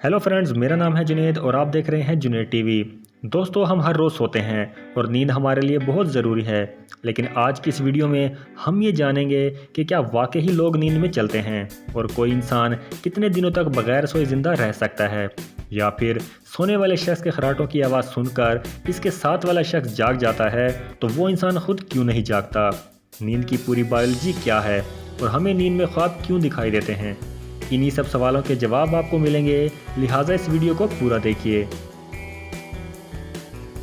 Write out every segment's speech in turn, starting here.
Hello friends, मेरा नाम है जुनैद और आप देख रहे हैं जुनैद टीवी। दोस्तों, हम हर रोज़ सोते हैं और नींद हमारे लिए बहुत ज़रूरी है। लेकिन आज की इस वीडियो में हम ये जानेंगे कि क्या वाकई ही लोग नींद में चलते हैं और कोई इंसान कितने दिनों तक बगैर सोए ज़िंदा रह सकता है, या फिर सोने वाले शख्स के खर्राटों की आवाज़ सुनकर इसके साथ वाला शख्स जाग जाता है तो वो इंसान खुद क्यों नहीं जागता। नींद की पूरी बायोलॉजी क्या है और हमें नींद में ख्वाब क्यों दिखाई देते हैं, इन्हीं सब सवालों के जवाब आपको मिलेंगे, लिहाजा इस वीडियो को पूरा देखिए।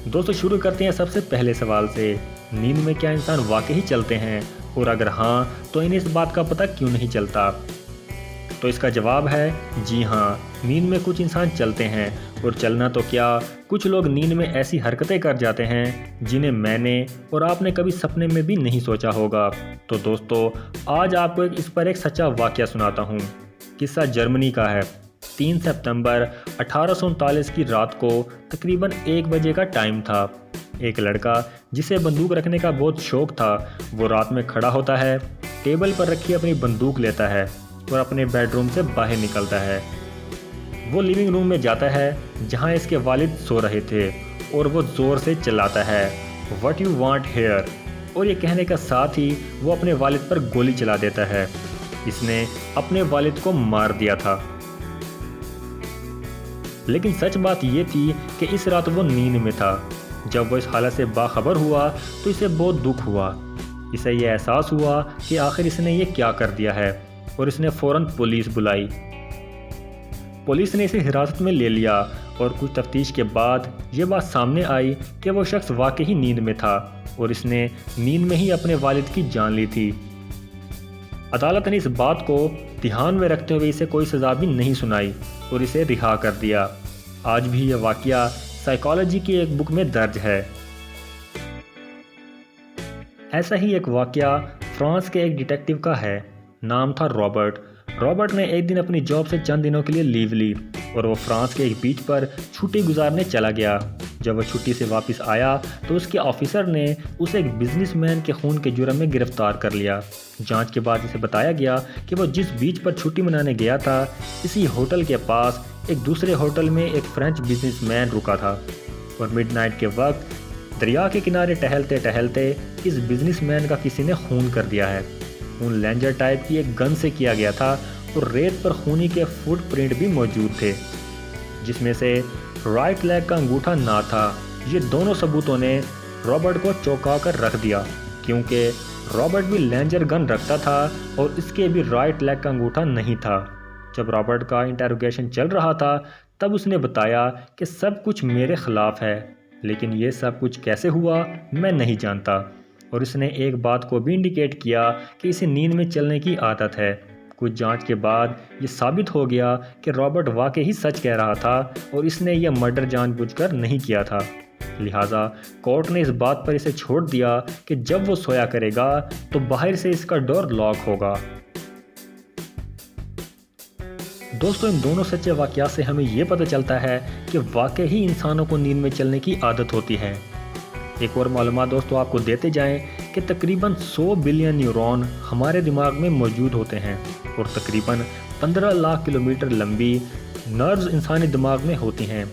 दोस्तों, शुरू करते हैं सबसे पहले सवाल से। नींद में क्या इंसान वाकई ही चलते हैं, और अगर हाँ तो इन्हें इस बात का पता क्यों नहीं चलता। तो इसका जवाब है जी हाँ, नींद में कुछ इंसान चलते हैं। और चलना तो क्या, कुछ लोग नींद में ऐसी हरकतें कर जाते हैं जिन्हें मैंने और आपने कभी सपने में भी नहीं सोचा होगा। तो दोस्तों, आज आपको इस पर एक सच्चा वाकया सुनाता हूँ। किस्सा जर्मनी का है। 3 सितंबर 1839 की रात को तकरीबन 1 बजे का टाइम था। एक लड़का जिसे बंदूक रखने का बहुत शौक था, वो रात में खड़ा होता है, टेबल पर रखी अपनी बंदूक लेता है और अपने बेडरूम से बाहर निकलता है। वो लिविंग रूम में जाता है जहां इसके वालिद सो रहे थे, और वो ज़ोर से चिल्लाता है, व्हाट यू वांट हियर। और ये कहने का साथ ही वो अपने वालिद पर गोली चला देता है। इसने अपने वालिद को मार दिया था। लेकिन सच बात ये थी कि इस रात वो नींद में था। जब वो इस हालत से बाखबर हुआ तो इसे बहुत दुख हुआ। इसे ये एहसास हुआ कि आखिर इसने ये क्या कर दिया है, और इसने फ़ौरन पुलिस बुलाई। पुलिस ने इसे हिरासत में ले लिया और कुछ तफ्तीश के बाद ये बात सामने आई कि वो शख्स वाकई ही नींद में था और इसने नींद में ही अपने वालिद की जान ली थी। अदालत ने इस बात को ध्यान में रखते हुए इसे कोई सज़ा भी नहीं सुनाई और इसे रिहा कर दिया। आज भी यह वाकया साइकोलॉजी की एक बुक में दर्ज है। ऐसा ही एक वाकया फ्रांस के एक डिटेक्टिव का है। नाम था रॉबर्ट। रॉबर्ट ने एक दिन अपनी जॉब से चंद दिनों के लिए लीव ली और वो फ्रांस के एक बीच पर छुट्टी गुजारने चला गया। जब वह छुट्टी से वापस आया तो उसके ऑफिसर ने उसे एक बिजनेसमैन के खून के जुर्म में गिरफ्तार कर लिया। जांच के बाद इसे बताया गया कि वो जिस बीच पर छुट्टी मनाने गया था, इसी होटल के पास एक दूसरे होटल में एक फ्रेंच बिजनेसमैन रुका था, और मिडनाइट के वक्त दरिया के किनारे टहलते टहलते इस बिजनेसमैन का किसी ने खून कर दिया है। खून लेंजर टाइप की एक गन से किया गया था और रेत पर खूनी के फुटप्रिंट भी मौजूद थे, जिसमें से राइट लेग का अंगूठा ना था। ये दोनों सबूतों ने रॉबर्ट को चौंका कर रख दिया, क्योंकि रॉबर्ट भी लेंजर गन रखता था और इसके भी राइट लेग का अंगूठा नहीं था। जब रॉबर्ट का इंटेरोगेशन चल रहा था तब उसने बताया कि सब कुछ मेरे खिलाफ है, लेकिन ये सब कुछ कैसे हुआ मैं नहीं जानता। और इसने एक बात को भी इंडिकेट किया कि इसे नींद में चलने की आदत है। कुछ जांच के बाद ये साबित हो गया कि रॉबर्ट वाकई ही सच कह रहा था और इसने यह मर्डर जानबूझकर नहीं किया था। लिहाजा कोर्ट ने इस बात पर इसे छोड़ दिया कि जब वो सोया करेगा तो बाहर से इसका डोर लॉक होगा। दोस्तों, इन दोनों सच्चे वाकयात से हमें ये पता चलता है कि वाकई ही इंसानों को नींद में चलने की आदत होती है। एक और मालूमात दोस्तों आपको देते जाएं कि तकरीबन 100 बिलियन न्यूरॉन हमारे दिमाग में मौजूद होते हैं और तकरीबन 15 लाख किलोमीटर लंबी नर्व्स इंसानी दिमाग में होती हैं।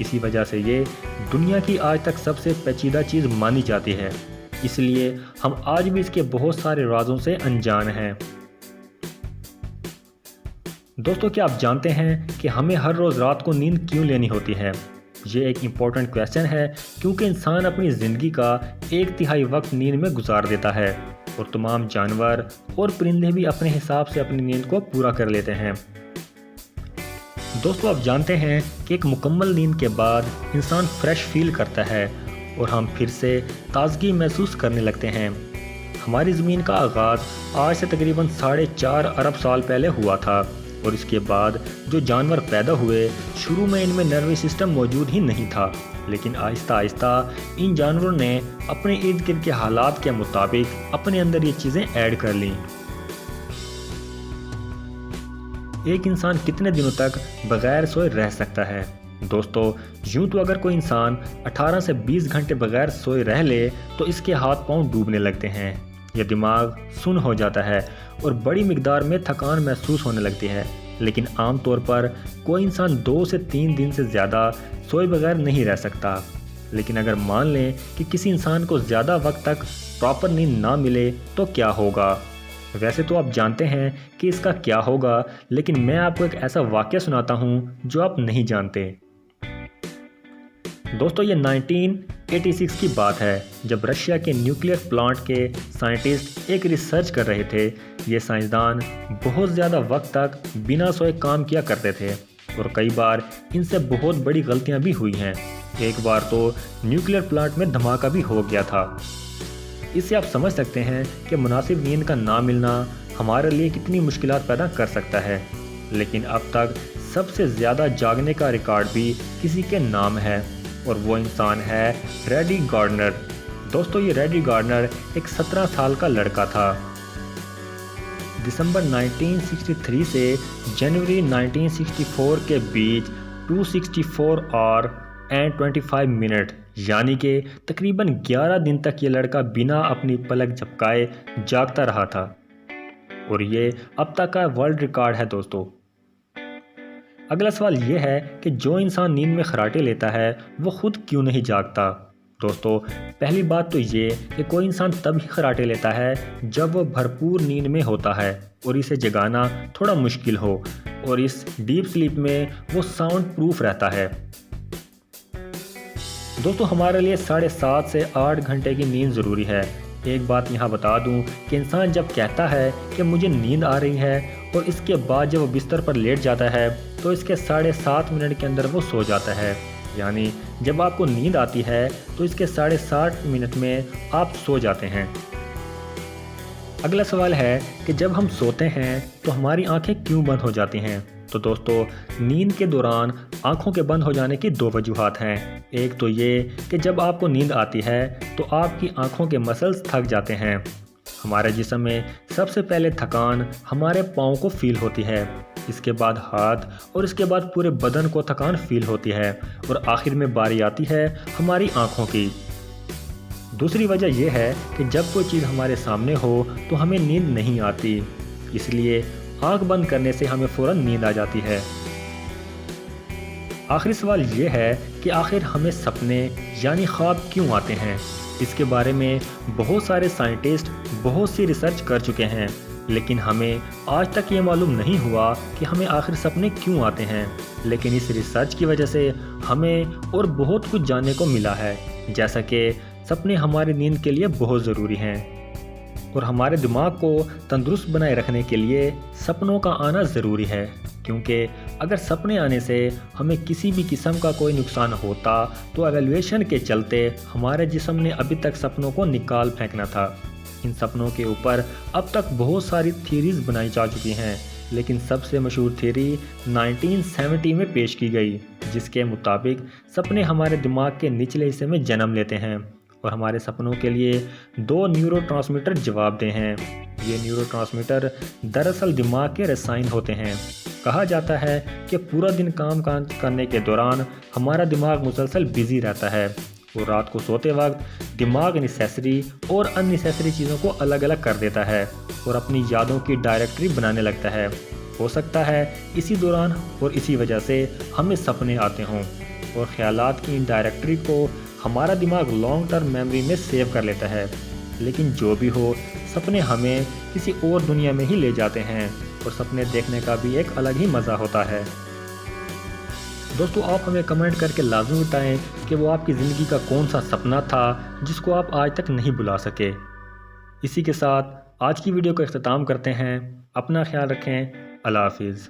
इसी वजह से ये दुनिया की आज तक सबसे पेचीदा चीज़ मानी जाती है। इसलिए हम आज भी इसके बहुत सारे राजों से अनजान हैं। दोस्तों, क्या आप जानते हैं कि हमें हर रोज़ रात को नींद क्यों लेनी होती है? ये एक इम्पॉर्टेंट क्वेश्चन है, क्योंकि इंसान अपनी ज़िंदगी का 1/3 वक्त नींद में गुजार देता है और तमाम जानवर और परिंदे भी अपने हिसाब से अपनी नींद को पूरा कर लेते हैं। दोस्तों, आप जानते हैं कि एक मुकम्मल नींद के बाद इंसान फ्रेश फील करता है और हम फिर से ताजगी महसूस करने लगते हैं। हमारी ज़मीन का आगाज़ आज से तकरीबन 4.5 अरब साल पहले हुआ था, और इसके बाद जो जानवर पैदा हुए, शुरू में इनमें नर्वस सिस्टम मौजूद ही नहीं था, लेकिन आहिस्ता आहिस्ता इन जानवरों ने अपने इर्द गिर्द के हालात के मुताबिक अपने अंदर ये चीज़ें ऐड कर लीं। एक इंसान कितने दिनों तक बगैर सोए रह सकता है? दोस्तों, यूँ तो अगर कोई इंसान 18 से 20 घंटे बगैर सोए रह ले तो इसके हाथ पांव डूबने लगते हैं, यह दिमाग सुन्न हो जाता है और बड़ी मिकदार में थकान महसूस होने लगती है। لیکن عام طور پر کوئی انسان 2 سے 3 دن سے زیادہ سوئے بغیر نہیں رہ سکتا۔ لیکن اگر مان لیں کہ کسی انسان کو زیادہ وقت تک پراپر نیند نہ ملے تو کیا ہوگا؟ ویسے تو آپ جانتے ہیں کہ اس کا کیا ہوگا، لیکن میں آپ کو ایک ایسا واقعہ سناتا ہوں جو آپ نہیں جانتے۔ دوستو، یہ 1986 کی بات ہے جب رشیا کے نیوکلیئر پلانٹ کے سائنٹسٹ ایک ریسرچ کر رہے تھے۔ یہ سائنسدان بہت زیادہ وقت تک بنا سوئے کام کیا کرتے تھے اور کئی بار ان سے بہت بڑی غلطیاں بھی ہوئی ہیں۔ ایک بار تو نیوکلیئر پلانٹ میں دھماکہ بھی ہو گیا تھا۔ اس سے آپ سمجھ سکتے ہیں کہ مناسب نیند کا نہ ملنا ہمارے لیے کتنی مشکلات پیدا کر سکتا ہے۔ لیکن اب تک سب سے زیادہ جاگنے کا ریکارڈ بھی کسی کے نام ہے، اور وہ انسان ہے ریڈی گارڈنر۔ دوستو، یہ ریڈی گارڈنر ایک 17 سال کا لڑکا تھا۔ دسمبر 1963 سے جنوری 1964 کے بیچ 264 آور اینڈ 25 منٹ یعنی کہ تقریباً 11 دن تک یہ لڑکا بنا اپنی پلک جھپکائے جاگتا رہا تھا، اور یہ اب تک کا ورلڈ ریکارڈ ہے۔ دوستو، اگلا سوال یہ ہے کہ جو انسان نیند میں خراٹے لیتا ہے وہ خود کیوں نہیں جاگتا؟ دوستو، پہلی بات تو یہ کہ کوئی انسان تب ہی خراٹے لیتا ہے جب وہ بھرپور نیند میں ہوتا ہے اور اسے جگانا تھوڑا مشکل ہو، اور اس ڈیپ سلیپ میں وہ ساؤنڈ پروف رہتا ہے۔ دوستو، ہمارے لیے 7.5 سے 8 گھنٹے کی نیند ضروری ہے۔ ایک بات یہاں بتا دوں کہ انسان جب کہتا ہے کہ مجھے نیند آ رہی ہے اور اس کے بعد جب وہ بستر پر لیٹ جاتا ہے تو اس کے 7.5 منٹ کے اندر وہ سو جاتا ہے۔ یعنی جب آپ کو نیند آتی ہے تو اس کے 7.5 منٹ میں آپ سو جاتے ہیں۔ اگلا سوال ہے کہ جب ہم سوتے ہیں تو ہماری آنکھیں کیوں بند ہو جاتی ہیں؟ تو دوستو، نیند کے دوران آنکھوں کے بند ہو جانے کی 2 وجوہات ہیں۔ ایک تو یہ کہ جب آپ کو نیند آتی ہے تو آپ کی آنکھوں کے مسلز تھک جاتے ہیں۔ ہمارے جسم میں سب سے پہلے تھکان ہمارے پاؤں کو فیل ہوتی ہے، اس کے بعد ہاتھ، اور اس کے بعد پورے بدن کو تھکان فیل ہوتی ہے، اور آخر میں باری آتی ہے ہماری آنکھوں کی۔ دوسری وجہ یہ ہے کہ جب کوئی چیز ہمارے سامنے ہو تو ہمیں نیند نہیں آتی، اس لیے آنکھ بند کرنے سے ہمیں فوراً نیند آ جاتی ہے۔ آخری سوال یہ ہے کہ آخر ہمیں سپنے یعنی خواب کیوں آتے ہیں؟ اس کے بارے میں بہت سارے سائنٹسٹ بہت سی ریسرچ کر چکے ہیں، لیکن ہمیں آج تک یہ معلوم نہیں ہوا کہ ہمیں آخر سپنے کیوں آتے ہیں۔ لیکن اس ریسرچ کی وجہ سے ہمیں اور بہت کچھ جاننے کو ملا ہے، جیسا کہ سپنے ہماری نیند کے لیے بہت ضروری ہیں، اور ہمارے دماغ کو تندرست بنائے رکھنے کے لیے سپنوں کا آنا ضروری ہے، کیونکہ اگر سپنے آنے سے ہمیں کسی بھی قسم کا کوئی نقصان ہوتا تو ایویلیویشن کے چلتے ہمارے جسم نے ابھی تک سپنوں کو نکال پھینکنا تھا۔ ان سپنوں کے اوپر اب تک بہت ساری تھیریز بنائی جا چکی ہیں، لیکن سب سے مشہور تھیری 1970 میں پیش کی گئی، جس کے مطابق سپنے ہمارے دماغ کے نچلے حصے میں جنم لیتے ہیں اور ہمارے سپنوں کے لیے 2 نیورو ٹرانسمیٹر جواب دہ ہیں۔ یہ نیورو ٹرانسمیٹر دراصل دماغ کے رسائن ہوتے ہیں۔ کہا جاتا ہے کہ پورا دن کام کرنے کے دوران ہمارا دماغ مسلسل بزی رہتا ہے، اور رات کو سوتے وقت دماغ نیسیسری اور ان نیسیسری چیزوں کو الگ الگ کر دیتا ہے اور اپنی یادوں کی ڈائریکٹری بنانے لگتا ہے۔ ہو سکتا ہے اسی دوران اور اسی وجہ سے ہمیں سپنے آتے ہوں، اور خیالات کی ان ڈائریکٹری کو ہمارا دماغ لانگ ٹرم میموری میں سیو کر لیتا ہے۔ لیکن جو بھی ہو، سپنے ہمیں کسی اور دنیا میں ہی لے جاتے ہیں، اور سپنے دیکھنے کا بھی ایک الگ ہی مزہ ہوتا ہے۔ دوستو، آپ ہمیں کمنٹ کر کے لازمی بتائیں کہ وہ آپ کی زندگی کا کون سا سپنا تھا جس کو آپ آج تک نہیں بھلا سکے۔ اسی کے ساتھ آج کی ویڈیو کا اختتام کرتے ہیں۔ اپنا خیال رکھیں۔ اللہ حافظ۔